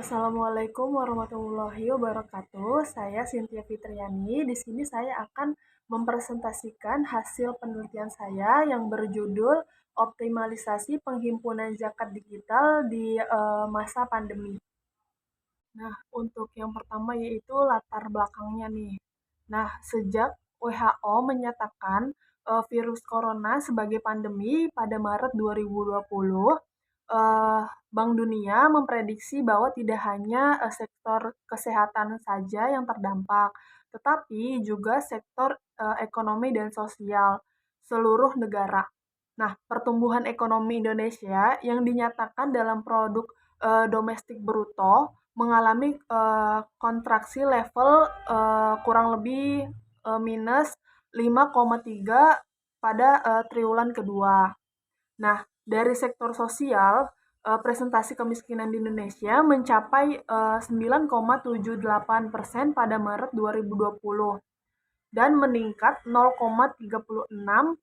Assalamualaikum warahmatullahi wabarakatuh. Saya Cynthia Fitriani. Di sini saya akan mempresentasikan hasil penelitian saya yang berjudul Optimalisasi Penghimpunan Zakat Digital di masa pandemi. Nah, untuk yang pertama yaitu latar belakangnya nih. Nah, sejak WHO menyatakan virus corona sebagai pandemi pada Maret 2020, Bank Dunia memprediksi bahwa tidak hanya sektor kesehatan saja yang terdampak, tetapi juga sektor ekonomi dan sosial seluruh negara. Nah, pertumbuhan ekonomi Indonesia yang dinyatakan dalam produk domestik bruto mengalami kontraksi level kurang lebih minus 5,3 pada triwulan kedua. Nah, dari sektor sosial, presentasi kemiskinan di Indonesia mencapai 9,78% pada Maret 2020 dan meningkat 0,36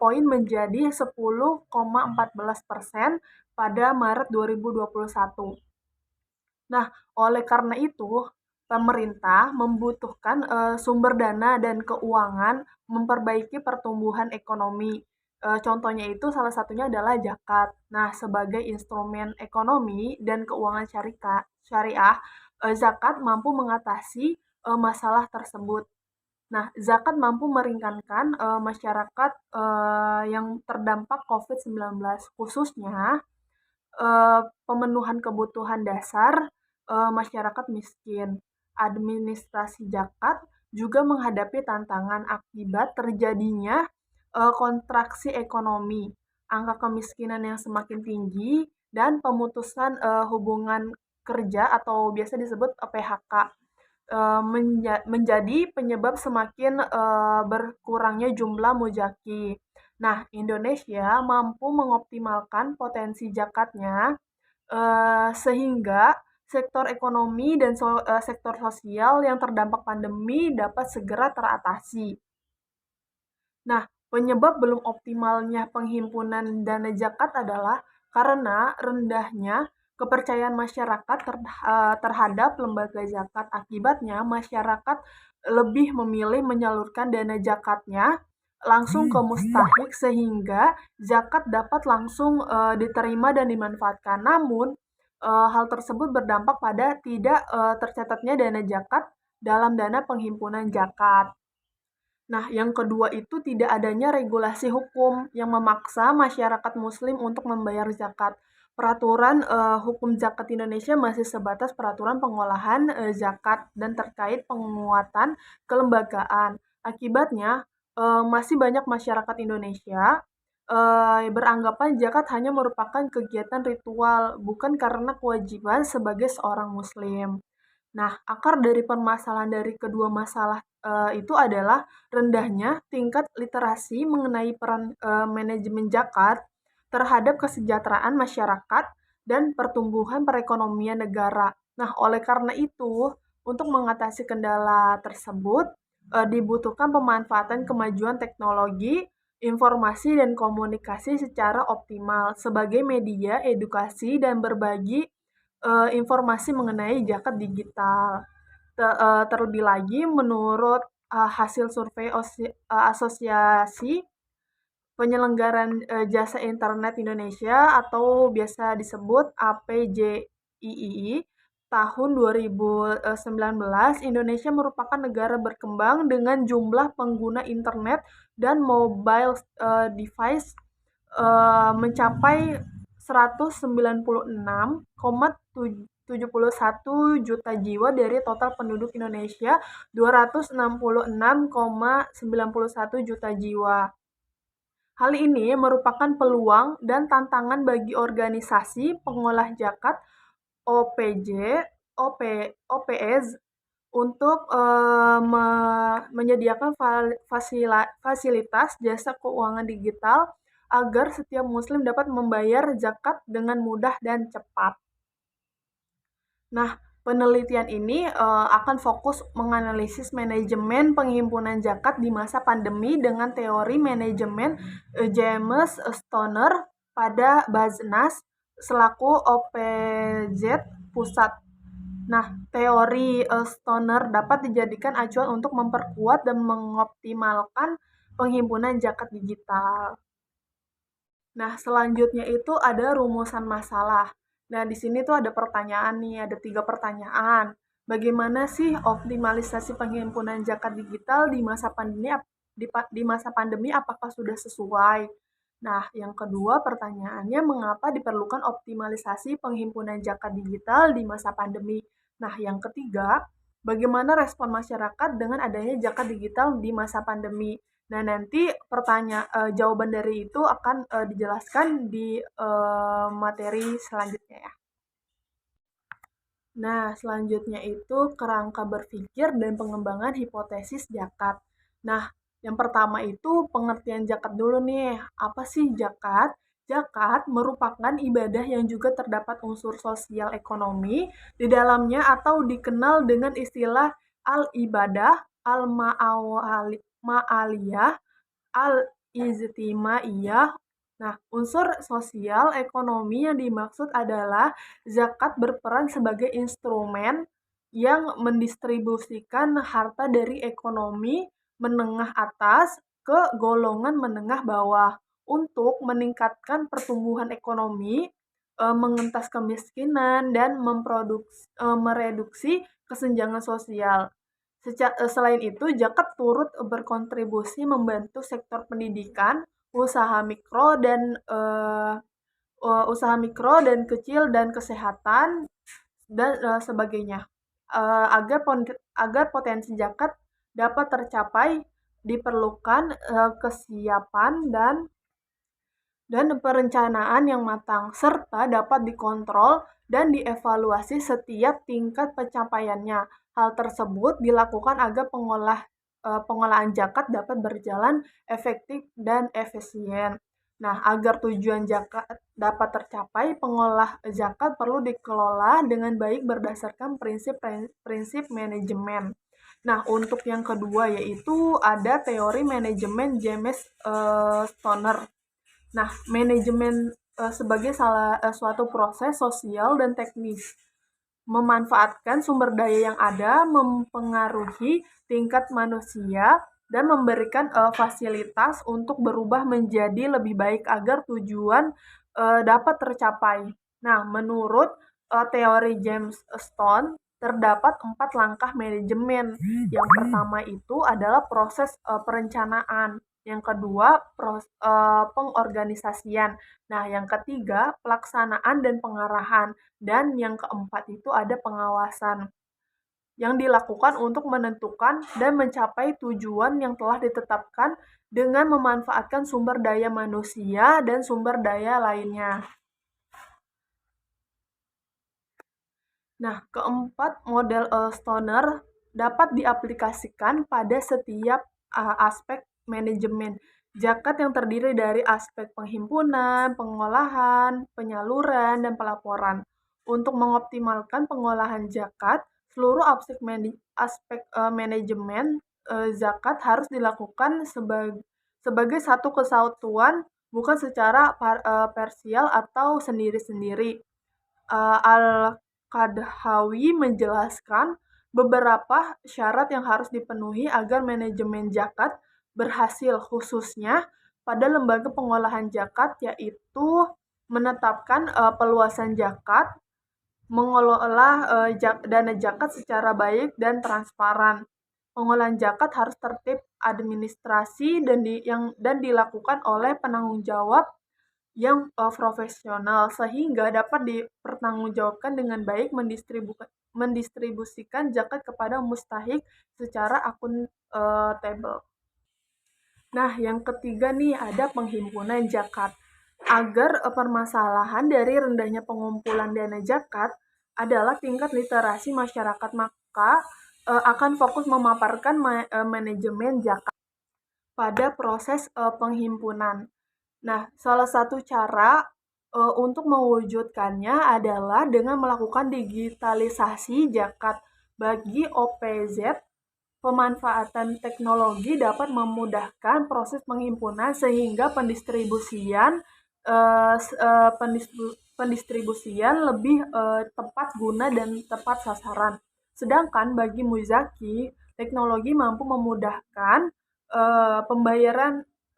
poin menjadi 10,14% pada Maret 2021. Nah, oleh karena itu, pemerintah membutuhkan sumber dana dan keuangan memperbaiki pertumbuhan ekonomi. Contohnya itu salah satunya adalah zakat. Nah, sebagai instrumen ekonomi dan keuangan syariah, zakat mampu mengatasi masalah tersebut. Nah, zakat mampu meringankan masyarakat yang terdampak COVID-19, khususnya pemenuhan kebutuhan dasar masyarakat miskin. Administrasi zakat juga menghadapi tantangan akibat terjadinya kontraksi ekonomi, angka kemiskinan yang semakin tinggi, dan pemutusan hubungan kerja atau biasa disebut PHK menjadi penyebab semakin berkurangnya jumlah muzaki. Nah, Indonesia mampu mengoptimalkan potensi zakatnya sehingga sektor ekonomi dan sektor sosial yang terdampak pandemi dapat segera teratasi. Nah, penyebab belum optimalnya penghimpunan dana zakat adalah karena rendahnya kepercayaan masyarakat terhadap lembaga zakat. Akibatnya, masyarakat lebih memilih menyalurkan dana zakatnya langsung ke mustahik sehingga zakat dapat langsung diterima dan dimanfaatkan. Namun, hal tersebut berdampak pada tidak tercatatnya dana zakat dalam dana penghimpunan zakat. Nah, yang kedua itu tidak adanya regulasi hukum yang memaksa masyarakat muslim untuk membayar zakat. Peraturan hukum zakat Indonesia masih sebatas peraturan pengolahan zakat dan terkait penguatan kelembagaan. Akibatnya, masih banyak masyarakat Indonesia beranggapan zakat hanya merupakan kegiatan ritual, bukan karena kewajiban sebagai seorang muslim. Nah, akar dari permasalahan dari kedua masalah itu adalah rendahnya tingkat literasi mengenai peran manajemen zakat terhadap kesejahteraan masyarakat dan pertumbuhan perekonomian negara. Nah, oleh karena itu, untuk mengatasi kendala tersebut, dibutuhkan pemanfaatan kemajuan teknologi, informasi, dan komunikasi secara optimal sebagai media edukasi dan berbagi informasi mengenai zakat digital. Terlebih lagi, menurut hasil survei Asosiasi Penyelenggaraan Jasa Internet Indonesia atau biasa disebut APJII, tahun 2019, Indonesia merupakan negara berkembang dengan jumlah pengguna internet dan mobile device mencapai 196,71 juta jiwa dari total penduduk Indonesia 266,91 juta jiwa. Hal ini merupakan peluang dan tantangan bagi organisasi pengolah zakat OPJ, OPS untuk menyediakan fasilitas jasa keuangan digital agar setiap muslim dapat membayar zakat dengan mudah dan cepat. Nah, penelitian ini akan fokus menganalisis manajemen penghimpunan zakat di masa pandemi dengan teori manajemen James Stoner pada Baznas selaku OPZ Pusat. Nah, teori Stoner dapat dijadikan acuan untuk memperkuat dan mengoptimalkan penghimpunan zakat digital. Nah, selanjutnya itu ada rumusan masalah. Nah, di sini tuh ada pertanyaan nih, ada 3 pertanyaan. Bagaimana sih optimalisasi penghimpunan zakat digital di masa pandemi? Di masa pandemi apakah sudah sesuai? Nah, yang kedua pertanyaannya, mengapa diperlukan optimalisasi penghimpunan zakat digital di masa pandemi? Nah, yang ketiga, bagaimana respon masyarakat dengan adanya zakat digital di masa pandemi? Nah, nanti jawaban dari itu akan dijelaskan di materi selanjutnya ya. Nah, selanjutnya itu kerangka berpikir dan pengembangan hipotesis zakat. Nah, yang pertama itu pengertian zakat dulu nih. Apa sih zakat? Zakat merupakan ibadah yang juga terdapat unsur sosial ekonomi di dalamnya atau dikenal dengan istilah al-ibadah, al-ma'aliyah, al-ijtimaiyah. Nah, unsur sosial ekonomi yang dimaksud adalah zakat berperan sebagai instrumen yang mendistribusikan harta dari ekonomi menengah atas ke golongan menengah bawah untuk meningkatkan pertumbuhan ekonomi, mengentas kemiskinan, dan mereduksi kesenjangan sosial. Selain itu, zakat turut berkontribusi membantu sektor pendidikan, usaha mikro dan eh, usaha mikro dan kecil dan kesehatan dan sebagainya. Agar potensi zakat dapat tercapai diperlukan kesiapan dan perencanaan yang matang, serta dapat dikontrol dan dievaluasi setiap tingkat pencapaiannya. Hal tersebut dilakukan agar pengolahan zakat dapat berjalan efektif dan efisien. Nah, agar tujuan zakat dapat tercapai, pengolah zakat perlu dikelola dengan baik berdasarkan prinsip manajemen. Nah, untuk yang kedua yaitu ada teori manajemen James Stoner. Nah, manajemen sebagai suatu proses sosial dan teknis, memanfaatkan sumber daya yang ada, mempengaruhi tingkat manusia, dan memberikan fasilitas untuk berubah menjadi lebih baik agar tujuan dapat tercapai. Nah, menurut teori James Stone, terdapat 4 langkah manajemen. Yang pertama itu adalah proses perencanaan. Yang kedua, pengorganisasian. Nah, yang ketiga, pelaksanaan dan pengarahan. Dan yang keempat itu ada pengawasan yang dilakukan untuk menentukan dan mencapai tujuan yang telah ditetapkan dengan memanfaatkan sumber daya manusia dan sumber daya lainnya. Nah, keempat model Stoner dapat diaplikasikan pada setiap aspek manajemen zakat yang terdiri dari aspek penghimpunan, pengolahan, penyaluran, dan pelaporan. Untuk mengoptimalkan pengolahan zakat, seluruh manajemen zakat harus dilakukan sebagai satu kesatuan, bukan secara parsial atau sendiri-sendiri. Al-Qadhawi menjelaskan beberapa syarat yang harus dipenuhi agar manajemen zakat berhasil, khususnya pada lembaga pengolahan zakat, yaitu menetapkan peluasan zakat, mengelola dana zakat secara baik dan transparan. Pengolahan zakat harus tertib administrasi dan dilakukan oleh penanggung jawab yang profesional sehingga dapat dipertanggungjawabkan dengan baik mendistribusikan zakat kepada mustahik secara akuntabel. Nah, yang ketiga nih ada penghimpunan zakat. Agar permasalahan dari rendahnya pengumpulan dana zakat adalah tingkat literasi masyarakat, maka akan fokus memaparkan manajemen zakat pada proses penghimpunan. Nah, salah satu cara untuk mewujudkannya adalah dengan melakukan digitalisasi zakat. Bagi OPZ, pemanfaatan teknologi dapat memudahkan proses penghimpunan sehingga pendistribusian lebih tepat guna dan tepat sasaran. Sedangkan bagi muzaki, teknologi mampu memudahkan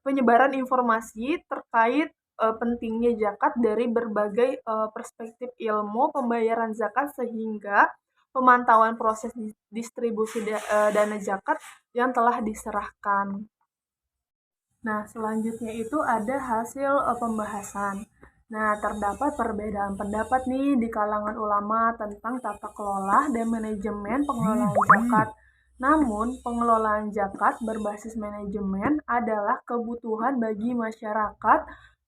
penyebaran informasi terkait pentingnya zakat dari berbagai perspektif ilmu pembayaran zakat sehingga pemantauan proses distribusi dana zakat yang telah diserahkan. Nah, selanjutnya itu ada hasil pembahasan. Nah, terdapat perbedaan pendapat nih di kalangan ulama tentang tata kelola dan manajemen pengelolaan zakat. Namun, pengelolaan zakat berbasis manajemen adalah kebutuhan bagi masyarakat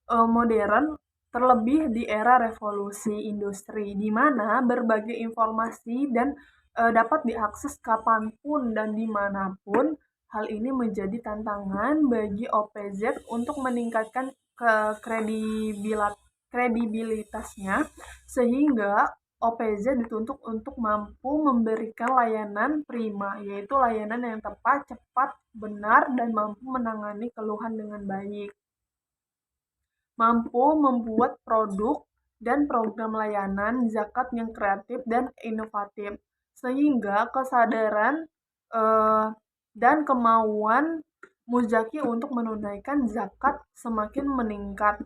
modern, terlebih di era revolusi industri, di mana berbagai informasi dan dapat diakses kapanpun dan dimanapun. Hal ini menjadi tantangan bagi OPZ untuk meningkatkan kredibilitasnya, sehingga OPZ dituntut untuk mampu memberikan layanan prima, yaitu layanan yang tepat, cepat, benar, dan mampu menangani keluhan dengan baik. Mampu membuat produk dan program layanan zakat yang kreatif dan inovatif, sehingga kesadaran dan kemauan muzaki untuk menunaikan zakat semakin meningkat,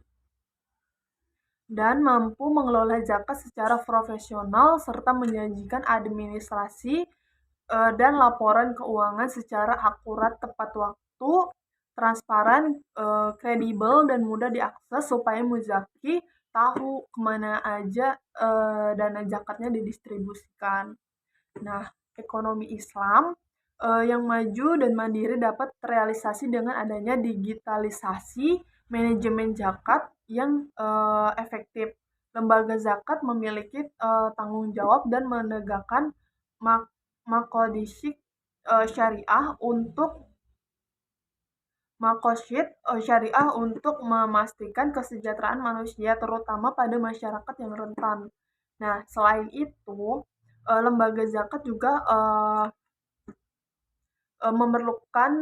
dan mampu mengelola zakat secara profesional serta menyajikan administrasi dan laporan keuangan secara akurat, tepat waktu, transparan, kredibel, dan mudah diakses supaya muzaki tahu kemana aja dana zakatnya didistribusikan. Nah, ekonomi Islam yang maju dan mandiri dapat terrealisasi dengan adanya digitalisasi manajemen zakat yang efektif. Lembaga zakat memiliki tanggung jawab dan menegakkan makosid syariah untuk memastikan kesejahteraan manusia, terutama pada masyarakat yang rentan. Nah, selain itu, lembaga zakat juga memerlukan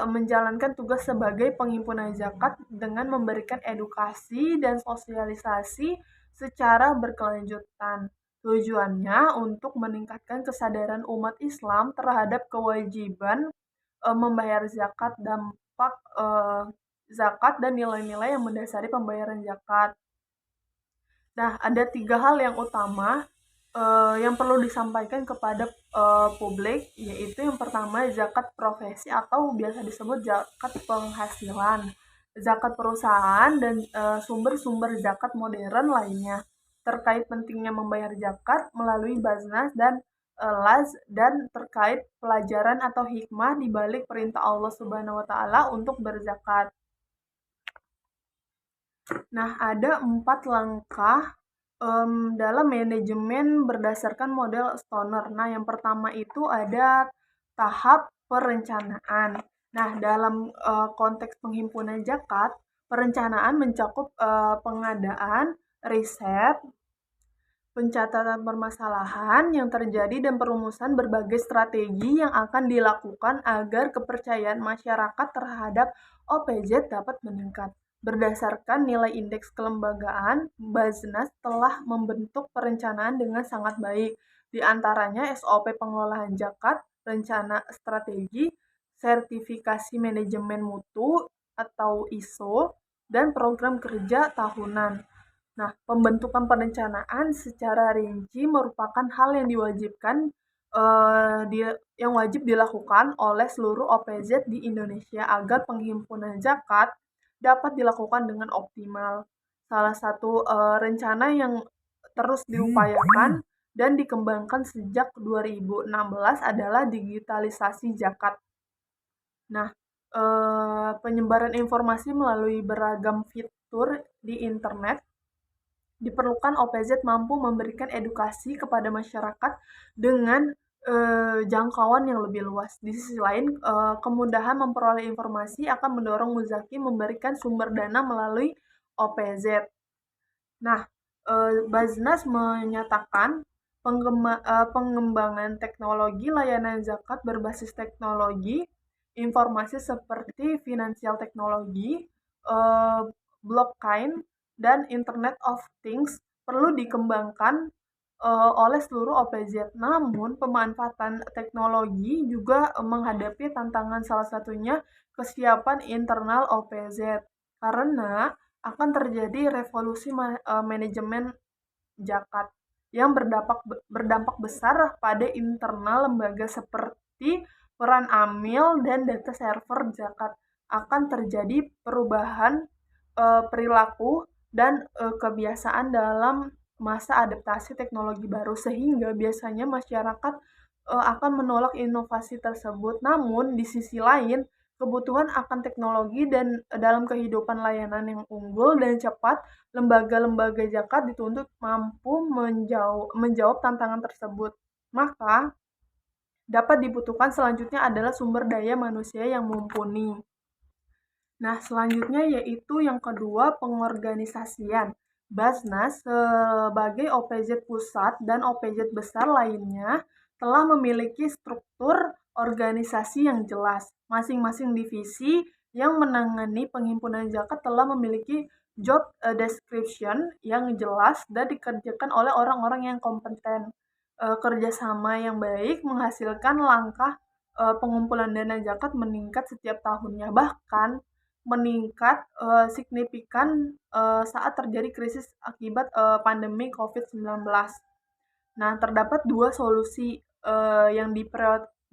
menjalankan tugas sebagai penghimpunan zakat dengan memberikan edukasi dan sosialisasi secara berkelanjutan. Tujuannya untuk meningkatkan kesadaran umat Islam terhadap kewajiban membayar zakat, dampak zakat, dan nilai-nilai yang mendasari pembayaran zakat. Nah, ada 3 hal yang utama yang perlu disampaikan kepada publik, yaitu yang pertama zakat profesi atau biasa disebut zakat penghasilan, zakat perusahaan, dan sumber-sumber zakat modern lainnya. Terkait pentingnya membayar zakat melalui Baznas dan Laz, dan terkait pelajaran atau hikmah di balik perintah Allah Subhanahu wa Ta'ala untuk berzakat. Nah, ada 4 langkah dalam manajemen berdasarkan model Stoner. Nah, yang pertama itu ada tahap perencanaan. Nah, dalam konteks penghimpunan zakat, perencanaan mencakup pengadaan, riset, pencatatan permasalahan yang terjadi, dan perumusan berbagai strategi yang akan dilakukan agar kepercayaan masyarakat terhadap OPZ dapat meningkat. Berdasarkan nilai indeks kelembagaan, Baznas telah membentuk perencanaan dengan sangat baik, di antaranya SOP pengelolaan zakat, rencana strategi, sertifikasi manajemen mutu atau ISO, dan program kerja tahunan. Nah, pembentukan perencanaan secara rinci merupakan hal yang wajib dilakukan oleh seluruh OPZ di Indonesia agar penghimpunan zakat dapat dilakukan dengan optimal. Salah satu rencana yang terus diupayakan dan dikembangkan sejak 2016 adalah digitalisasi zakat. Nah, penyebaran informasi melalui beragam fitur di internet diperlukan OPZ mampu memberikan edukasi kepada masyarakat dengan jangkauan yang lebih luas. Di sisi lain, kemudahan memperoleh informasi akan mendorong muzaki memberikan sumber dana melalui OPZ. Nah, Baznas menyatakan pengembangan teknologi layanan zakat berbasis teknologi informasi seperti finansial teknologi, blockchain, dan Internet of Things perlu dikembangkan oleh seluruh OPZ. Namun, pemanfaatan teknologi juga menghadapi tantangan, salah satunya kesiapan internal OPZ, karena akan terjadi revolusi manajemen zakat yang berdampak besar pada internal lembaga seperti peran amil dan data server zakat. Akan terjadi perubahan perilaku dan kebiasaan dalam masa adaptasi teknologi baru, sehingga biasanya masyarakat akan menolak inovasi tersebut. Namun di sisi lain, kebutuhan akan teknologi dan dalam kehidupan layanan yang unggul dan cepat, lembaga-lembaga zakat dituntut mampu menjawab tantangan tersebut. Maka, dapat dibutuhkan selanjutnya adalah sumber daya manusia yang mumpuni. Nah, selanjutnya yaitu yang kedua, pengorganisasian. Basnas sebagai OPZ pusat dan OPZ besar lainnya telah memiliki struktur organisasi yang jelas. Masing-masing divisi yang menangani penghimpunan zakat telah memiliki job description yang jelas dan dikerjakan oleh orang-orang yang kompeten. Kerjasama yang baik menghasilkan langkah pengumpulan dana zakat meningkat setiap tahunnya. Bahkan meningkat signifikan saat terjadi krisis akibat pandemi COVID-19. Nah, terdapat dua solusi yang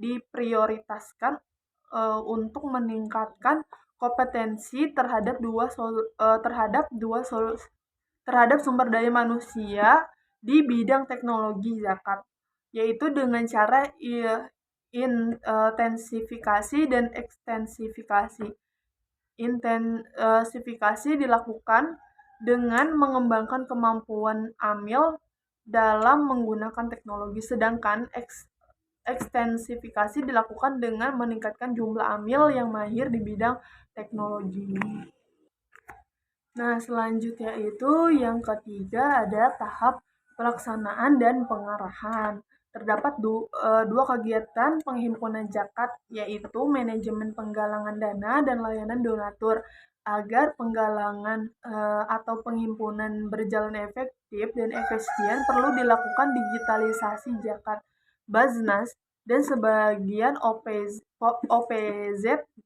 diprioritaskan untuk meningkatkan kompetensi terhadap sumber daya manusia di bidang teknologi zakat, yaitu dengan cara intensifikasi dan ekstensifikasi. Intensifikasi dilakukan dengan mengembangkan kemampuan amil dalam menggunakan teknologi, sedangkan ekstensifikasi dilakukan dengan meningkatkan jumlah amil yang mahir di bidang teknologi. Nah, selanjutnya itu yang ketiga ada tahap pelaksanaan dan pengarahan. Terdapat dua kegiatan penghimpunan zakat, yaitu manajemen penggalangan dana dan layanan donatur. Agar penggalangan atau penghimpunan berjalan efektif dan efisien, perlu dilakukan digitalisasi zakat. Baznas dan sebagian OPZ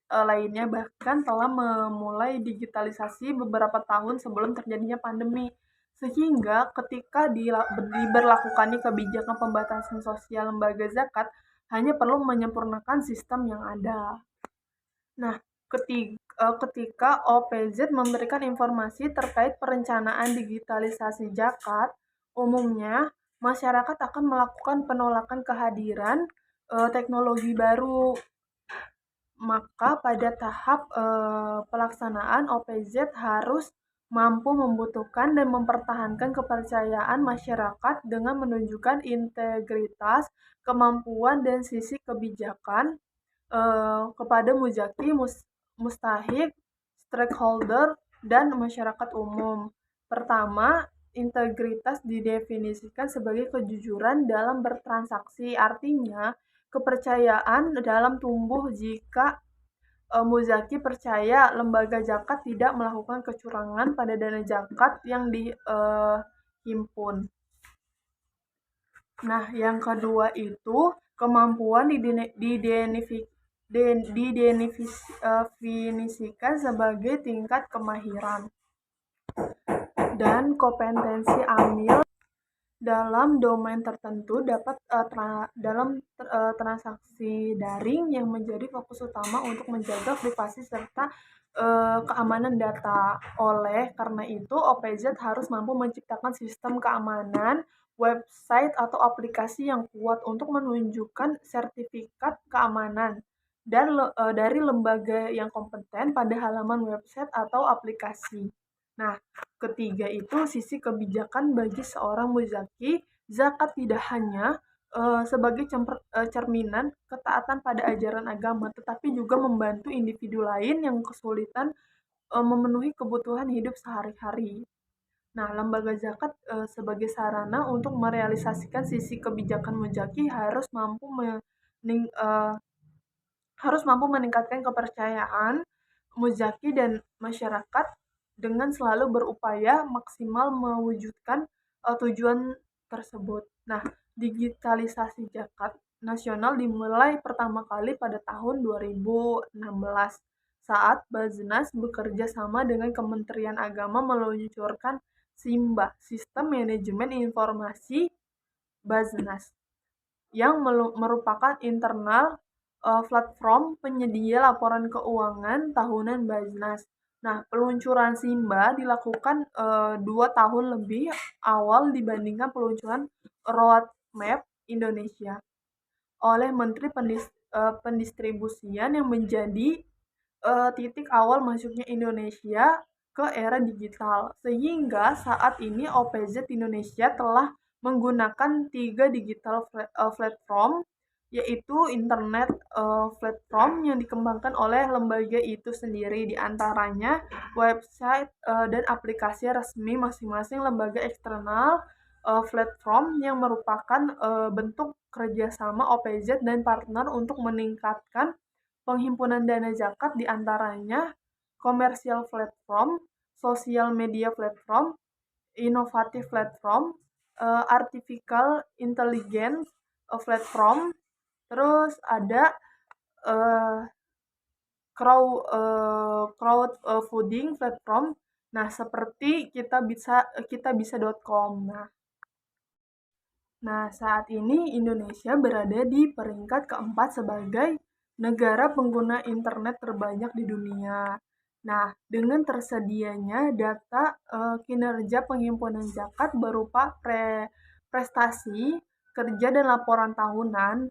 lainnya bahkan telah memulai digitalisasi beberapa tahun sebelum terjadinya pandemi, sehingga ketika diberlakukannya kebijakan pembatasan sosial lembaga zakat hanya perlu menyempurnakan sistem yang ada. Nah, ketika OPZ memberikan informasi terkait perencanaan digitalisasi zakat, umumnya masyarakat akan melakukan penolakan kehadiran teknologi baru. Maka pada tahap pelaksanaan, OPZ harus mampu membutuhkan dan mempertahankan kepercayaan masyarakat dengan menunjukkan integritas, kemampuan, dan sisi kebijakan kepada muzaki, mustahik, stakeholder, dan masyarakat umum. Pertama, integritas didefinisikan sebagai kejujuran dalam bertransaksi, artinya kepercayaan dalam tumbuh jika muzaki percaya lembaga zakat tidak melakukan kecurangan pada dana zakat yang dihimpun. Nah, yang kedua itu kemampuan didefinisikan sebagai tingkat kemahiran dan kompetensi amil dalam domain tertentu dalam transaksi daring yang menjadi fokus utama untuk menjaga privasi serta keamanan data. Oleh karena itu, OPZ harus mampu menciptakan sistem keamanan website atau aplikasi yang kuat untuk menunjukkan sertifikat keamanan dan dari lembaga yang kompeten pada halaman website atau aplikasi. Nah, ketiga itu sisi kebijakan bagi seorang muzaki. Zakat tidak hanya sebagai cerminan ketaatan pada ajaran agama, tetapi juga membantu individu lain yang kesulitan memenuhi kebutuhan hidup sehari-hari. Nah, lembaga zakat sebagai sarana untuk merealisasikan sisi kebijakan muzaki harus mampu meningkatkan kepercayaan muzaki dan masyarakat dengan selalu berupaya maksimal mewujudkan tujuan tersebut. Nah, digitalisasi zakat nasional dimulai pertama kali pada tahun 2016 saat Baznas bekerja sama dengan Kementerian Agama meluncurkan SIMBA, Sistem Manajemen Informasi Baznas, yang merupakan internal platform penyedia laporan keuangan tahunan Baznas. Nah, peluncuran SIMBA dilakukan 2 tahun lebih awal dibandingkan peluncuran Roadmap Indonesia oleh Menteri Pendistribusian yang menjadi titik awal masuknya Indonesia ke era digital. Sehingga saat ini OPZ Indonesia telah menggunakan 3 digital platform, yaitu internet platform yang dikembangkan oleh lembaga itu sendiri, di antaranya website dan aplikasi resmi masing-masing lembaga eksternal platform yang merupakan bentuk kerjasama OPZ dan partner untuk meningkatkan penghimpunan dana zakat, di antaranya komersial platform, sosial media platform, inovatif platform, artificial intelligence platform, terus ada uh, crowdfunding platform. Nah, seperti kita bisa.com. Nah, saat ini Indonesia berada di peringkat keempat sebagai negara pengguna internet terbanyak di dunia. Nah, dengan tersedianya data kinerja penghimpunan zakat berupa prestasi, kerja dan laporan tahunan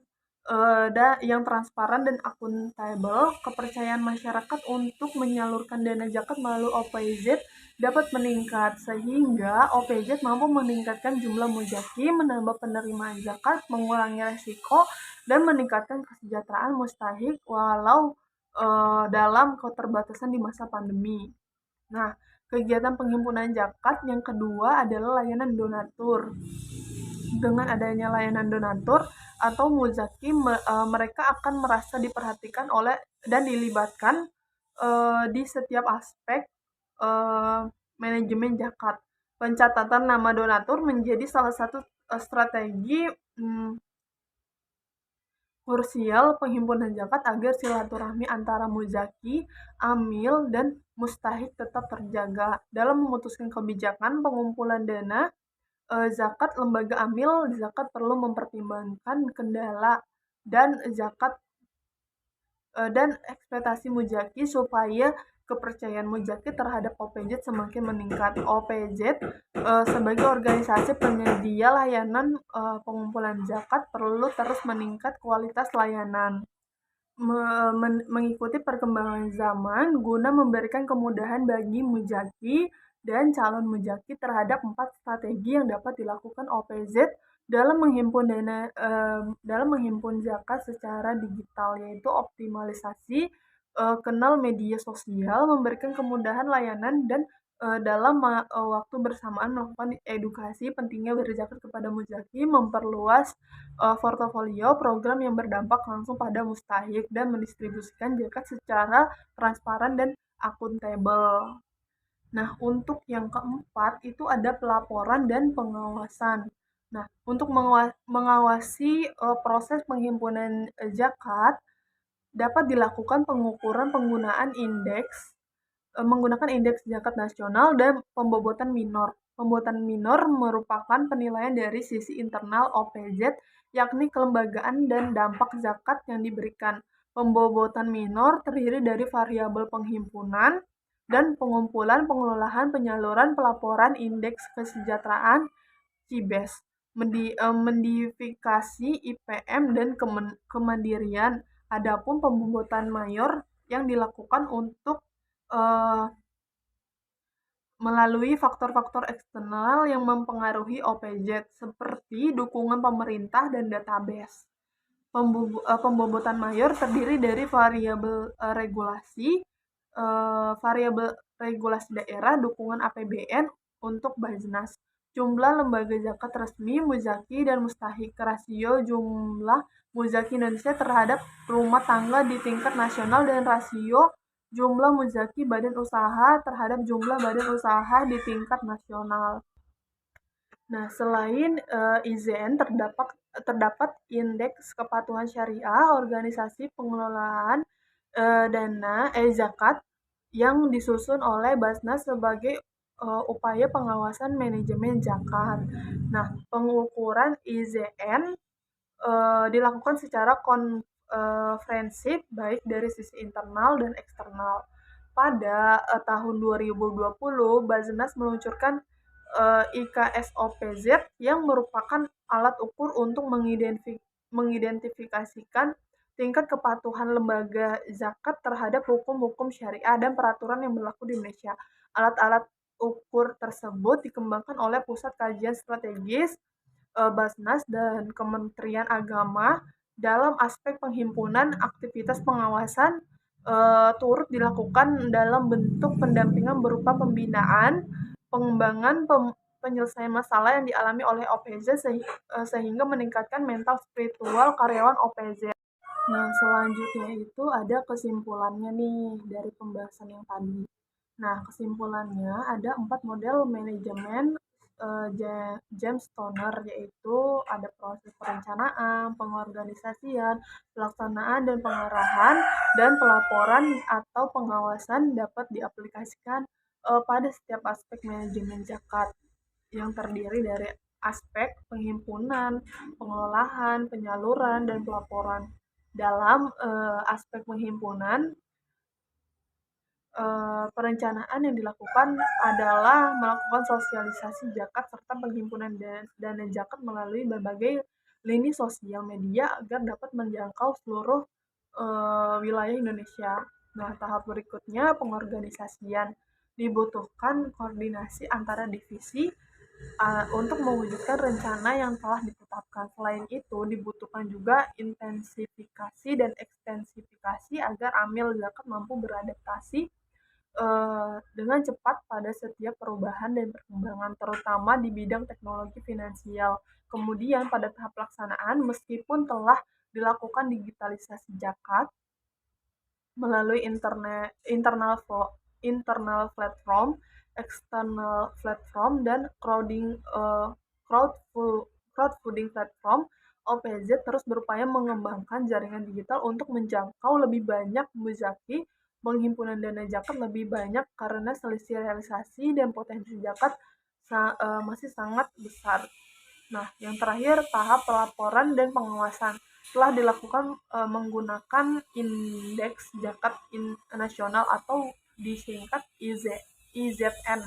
yang transparan dan akuntabel, kepercayaan masyarakat untuk menyalurkan dana zakat melalui OPZ dapat meningkat, sehingga OPZ mampu meningkatkan jumlah muzaki, menambah penerimaan zakat, mengurangi resiko, dan meningkatkan kesejahteraan mustahik walau dalam keterbatasan di masa pandemi. Nah, kegiatan penghimpunan zakat yang kedua adalah layanan donatur. Dengan adanya layanan donatur atau muzaki, mereka akan merasa diperhatikan oleh dan dilibatkan di setiap aspek manajemen zakat. Pencatatan nama donatur menjadi salah satu strategi krusial penghimpunan zakat agar silaturahmi antara muzaki, amil, dan mustahik tetap terjaga. Dalam memutuskan kebijakan pengumpulan dana zakat, lembaga amil zakat perlu mempertimbangkan kendala dan ekspektasi muzaki supaya kepercayaan muzaki terhadap OPZ semakin meningkat. OPZ sebagai organisasi penyedia layanan pengumpulan zakat perlu terus meningkat kualitas layanan, mengikuti perkembangan zaman guna memberikan kemudahan bagi muzaki dan calon muzaki terhadap 4 strategi yang dapat dilakukan OPZ dalam menghimpun zakat secara digital, yaitu optimalisasi kanal media sosial, memberikan kemudahan layanan, dan dalam waktu bersamaan melakukan edukasi pentingnya berzakat kepada muzaki, memperluas portofolio program yang berdampak langsung pada mustahik, dan mendistribusikan zakat secara transparan dan akuntabel. Nah, untuk yang keempat itu ada pelaporan dan pengawasan. Nah, untuk mengawasi proses penghimpunan zakat dapat dilakukan pengukuran penggunaan menggunakan indeks zakat nasional dan pembobotan minor. Pembobotan minor merupakan penilaian dari sisi internal OPZ, yakni kelembagaan dan dampak zakat yang diberikan. Pembobotan minor terdiri dari variabel penghimpunan dan pengumpulan, pengelolaan, penyaluran, pelaporan, indeks kesejahteraan, CIBES, modifikasi IPM, dan kemandirian. Adapun pembobotan mayor yang dilakukan untuk melalui faktor-faktor eksternal yang mempengaruhi OPZ, seperti dukungan pemerintah dan database. Pembobotan mayor terdiri dari variabel regulasi daerah, dukungan APBN untuk Baznas, jumlah lembaga zakat resmi, muzaki, dan mustahik, rasio jumlah muzaki Indonesia terhadap rumah tangga di tingkat nasional, dan rasio jumlah muzaki badan usaha terhadap jumlah badan usaha di tingkat nasional. Nah, selain IZN terdapat Indeks Kepatuhan Syariah Organisasi Pengelolaan Dana Zakat yang disusun oleh Basnas sebagai upaya pengawasan manajemen zakat. Nah, pengukuran IZN dilakukan secara konferensif baik dari sisi internal dan eksternal. Pada tahun 2020, Basnas meluncurkan IKSOPZ yang merupakan alat ukur untuk mengidentifikasikan tingkat kepatuhan lembaga zakat terhadap hukum-hukum syariah dan peraturan yang berlaku di Indonesia. Alat-alat ukur tersebut dikembangkan oleh Pusat Kajian Strategis Basnas dan Kementerian Agama dalam aspek penghimpunan aktivitas pengawasan turut dilakukan dalam bentuk pendampingan berupa pembinaan, pengembangan, penyelesaian masalah yang dialami oleh OPZ sehingga meningkatkan mental spiritual karyawan OPZ. Nah, selanjutnya itu ada kesimpulannya nih dari pembahasan yang tadi. Nah, kesimpulannya ada 4 model manajemen James Stoner, yaitu ada proses perencanaan, pengorganisasian, pelaksanaan dan pengarahan, dan pelaporan atau pengawasan dapat diaplikasikan pada setiap aspek manajemen zakat yang terdiri dari aspek penghimpunan, pengelolaan, penyaluran, dan pelaporan. Dalam aspek penghimpunan, perencanaan yang dilakukan adalah melakukan sosialisasi zakat serta penghimpunan dana zakat melalui berbagai lini sosial media agar dapat menjangkau seluruh wilayah Indonesia. Nah, tahap berikutnya pengorganisasian. Dibutuhkan koordinasi antara divisi untuk mewujudkan rencana yang telah ditetapkan. Selain itu, dibutuhkan juga intensifikasi dan ekstensifikasi agar amil zakat mampu beradaptasi dengan cepat pada setiap perubahan dan perkembangan, terutama di bidang teknologi finansial. Kemudian pada tahap pelaksanaan, meskipun telah dilakukan digitalisasi zakat melalui internal platform, external platform, dan crowdfunding platform, OPZ terus berupaya mengembangkan jaringan digital untuk menjangkau lebih banyak muzaki. Penghimpunan dana zakat lebih banyak karena selisih realisasi dan potensi zakat masih sangat besar. Nah, yang terakhir tahap pelaporan dan pengawasan telah dilakukan menggunakan Indeks Zakat Nasional atau disingkat IZN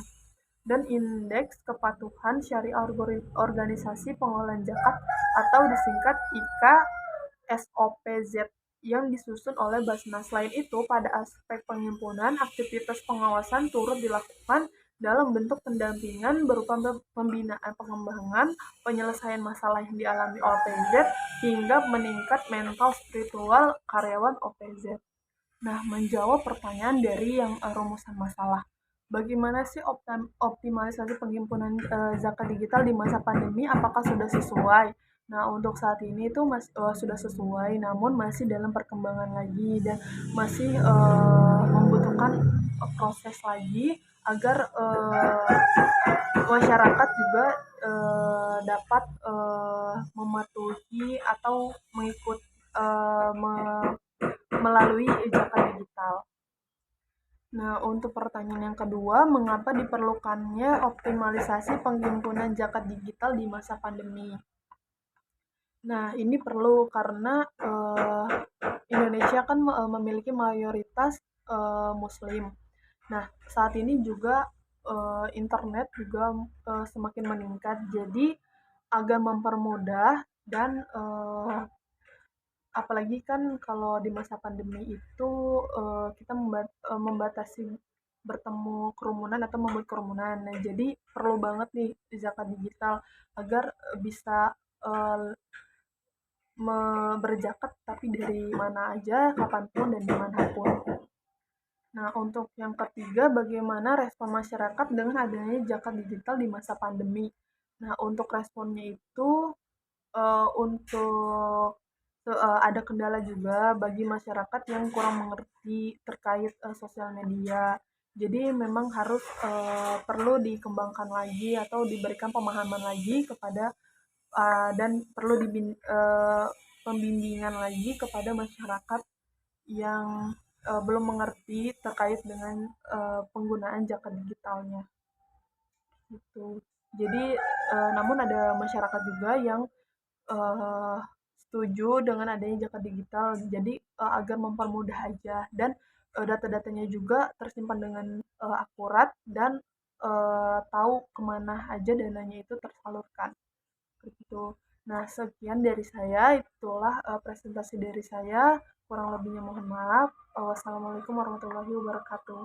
dan Indeks Kepatuhan Syariah Organisasi Pengelolaan Zakat atau disingkat IKSOPZ yang disusun oleh Basnas. Selain itu, pada aspek penghimpunan, aktivitas pengawasan turut dilakukan dalam bentuk pendampingan berupa pembinaan pengembangan, penyelesaian masalah yang dialami OPZ, hingga meningkat mental spiritual karyawan OPZ. Nah, menjawab pertanyaan dari yang rumusan masalah. Bagaimana sih optimalisasi penghimpunan zakat digital di masa pandemi? Apakah sudah sesuai? Nah, untuk saat ini itu sudah sesuai, namun masih dalam perkembangan lagi dan masih membutuhkan proses lagi agar masyarakat juga dapat mematuhi atau mengikut melalui zakat digital. Nah, untuk pertanyaan yang kedua, mengapa diperlukannya optimalisasi penghimpunan zakat digital di masa pandemi? Nah, ini perlu karena Indonesia kan memiliki mayoritas Muslim. Nah, saat ini juga internet juga semakin meningkat. Jadi, agar mempermudah dan apalagi kan kalau di masa pandemi itu kita membatasi bertemu kerumunan atau membuat kerumunan. Nah, jadi perlu banget nih zakat digital agar bisa berzakat tapi dari mana aja, kapanpun dan dimanapun. Nah, untuk yang ketiga, bagaimana respon masyarakat dengan adanya zakat digital di masa pandemi? Nah, untuk responnya itu untuk ada kendala juga bagi masyarakat yang kurang mengerti terkait, sosial media. Jadi memang harus, perlu dikembangkan lagi atau diberikan pemahaman lagi kepada, dan perlu pembimbingan lagi kepada masyarakat yang, belum mengerti terkait dengan, penggunaan jaka digitalnya, gitu. Jadi, namun ada masyarakat juga yang setuju dengan adanya jaka digital. Jadi, agar mempermudah aja dan, data-datanya juga tersimpan dengan, akurat dan, tahu kemana aja dananya itu tersalurkan, gitu. Nah, sekian dari saya, itulah, presentasi dari saya, kurang lebihnya mohon maaf. Wassalamualaikum warahmatullahi wabarakatuh.